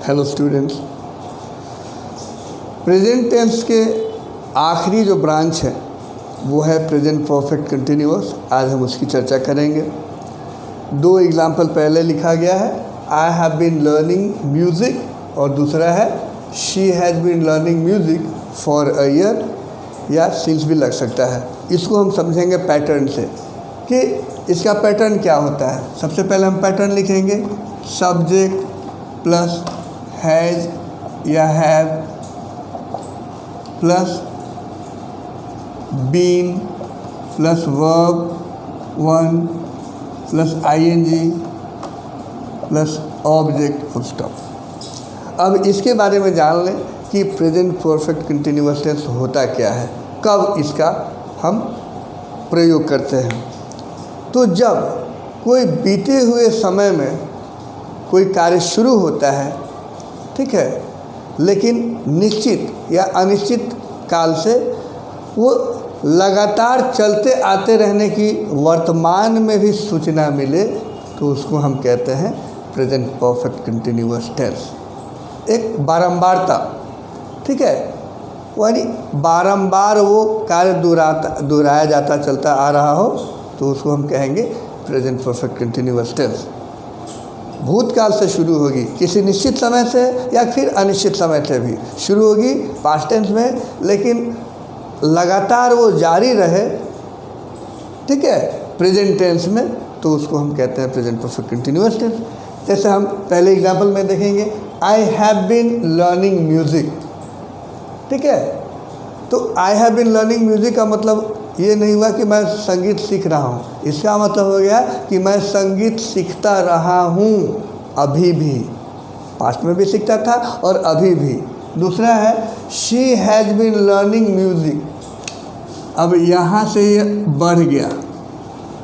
Hello students, present tense के आखिरी जो ब्रांच है वो है प्रेजेंट परफेक्ट कंटिन्यूअस। आज हम उसकी चर्चा करेंगे। दो एग्जाम्पल पहले लिखा गया है, I have been learning music, और दूसरा है she has been learning music for a year, या सिंस भी लग सकता है। इसको हम समझेंगे पैटर्न से कि इसका पैटर्न क्या होता है। सबसे पहले हम पैटर्न लिखेंगे, सब्जेक्ट प्लस हैज़ या have plus been plus verb one plus ING plus object full stop. अब इसके बारे में जान लें कि प्रेजेंट परफेक्ट कंटिन्यूअस टेंस होता क्या है, कब इसका हम प्रयोग करते हैं। तो जब कोई बीते हुए समय में कोई कार्य शुरू होता है, ठीक है, लेकिन निश्चित या अनिश्चित काल से वो लगातार चलते आते रहने की वर्तमान में भी सूचना मिले, तो उसको हम कहते हैं प्रेजेंट परफेक्ट कंटिन्यूअस टेंस। एक बारंबारता, ठीक है, यानी बारंबार वो कार्य दोहराया जाता चलता आ रहा हो, तो उसको हम कहेंगे प्रेजेंट परफेक्ट कंटिन्यूअस टेंस। भूतकाल से शुरू होगी, किसी निश्चित समय से या फिर अनिश्चित समय से भी शुरू होगी पास्ट टेंस में, लेकिन लगातार वो जारी रहे, ठीक है, प्रेजेंट टेंस में, तो उसको हम कहते हैं प्रेजेंट परफेक्ट कंटिन्यूअस टेंस। जैसे हम पहले एग्जाम्पल में देखेंगे, I have been learning music, ठीक है। तो I have been learning music का मतलब ये नहीं हुआ कि मैं संगीत सीख रहा हूँ, इसका मतलब हो गया कि मैं संगीत सीखता रहा हूँ अभी भी, पास्ट में भी सीखता था और अभी भी। दूसरा है she has been learning music, अब यहाँ से ये बढ़ गया,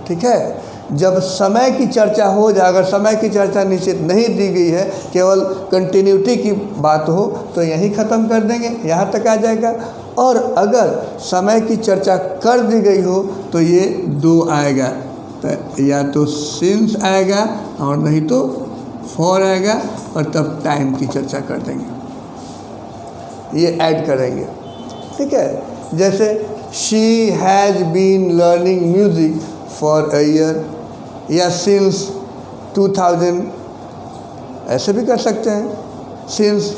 ठीक है। जब समय की चर्चा हो जाए, अगर समय की चर्चा निश्चित नहीं दी गई है, केवल कंटिन्यूटी की बात हो, तो यहीं ख़त्म कर देंगे, यहाँ तक आ जाएगा। और अगर समय की चर्चा कर दी गई हो तो ये दो आएगा, तो या तो सिंस आएगा और नहीं तो फॉर आएगा, और तब टाइम की चर्चा कर देंगे, ये ऐड करेंगे, ठीक है। जैसे she has been learning music for a year, या सिंस 2000, ऐसे भी कर सकते हैं, सिंस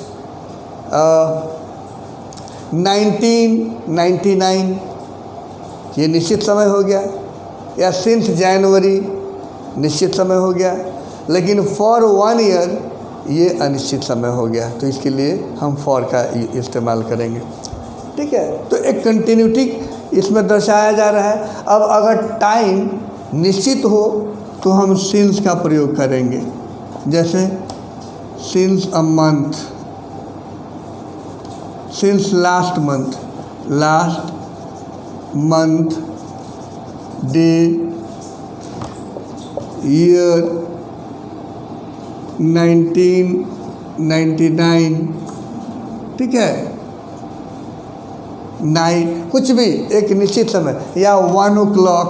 1999, ये निश्चित समय हो गया, या सिंस जनवरी निश्चित समय हो गया, लेकिन फॉर 1 ईयर ये अनिश्चित समय हो गया, तो इसके लिए हम फॉर का इस्तेमाल करेंगे, ठीक है। तो एक कंटिन्यूटी इसमें दर्शाया जा रहा है। अब अगर टाइम निश्चित हो तो हम सिंस का प्रयोग करेंगे, जैसे since a month, since last month, last month, day, year 1999, ठीक है, नाइट, कुछ भी एक निश्चित समय, या 1 o'clock,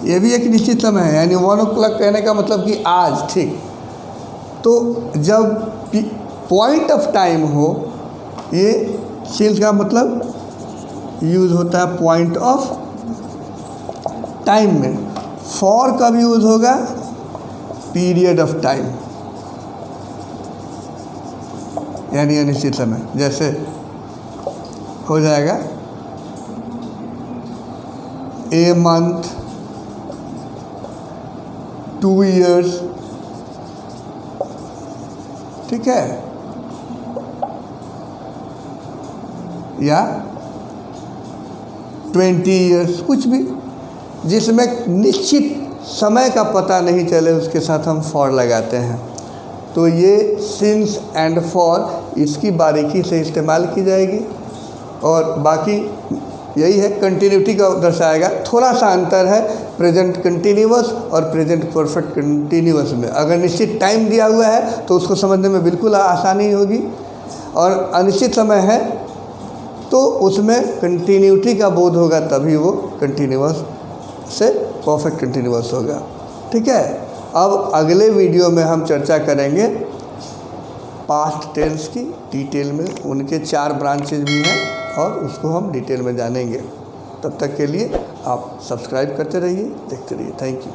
ये भी एक निश्चित समय है, यानी 1 o'clock कहने का मतलब कि आज, ठीक। तो जब पॉइंट ऑफ टाइम हो, ये सिंस का मतलब यूज़ होता है पॉइंट ऑफ टाइम में। फॉर कब यूज़ होगा? पीरियड ऑफ टाइम, यानी अनिश्चित समय। जैसे हो जाएगा ए मंथ, 2 years, ठीक है, या 20 years, कुछ भी जिसमें निश्चित समय का पता नहीं चले, उसके साथ हम फॉर लगाते हैं। तो ये सिंस एंड फॉर इसकी बारीकी से इस्तेमाल की जाएगी, और बाकी यही है, कंटिन्यूटी का दर्शाएगा। थोड़ा सा अंतर है प्रेजेंट कंटिन्यूअस और प्रेजेंट परफेक्ट कंटिन्यूअस में। अगर निश्चित टाइम दिया हुआ है तो उसको समझने में बिल्कुल आसानी होगी, और अनिश्चित समय है तो उसमें कंटिन्यूटी का बोध होगा, तभी वो कंटिन्यूअस से परफेक्ट कंटिन्यूअस होगा, ठीक है। अब अगले वीडियो में हम चर्चा करेंगे पास्ट टेंस की डिटेल में, उनके 4 ब्रांचेज भी हैं और उसको हम डिटेल में जानेंगे। तब तक के लिए आप सब्सक्राइब करते रहिए, देखते रहिए। Thank you.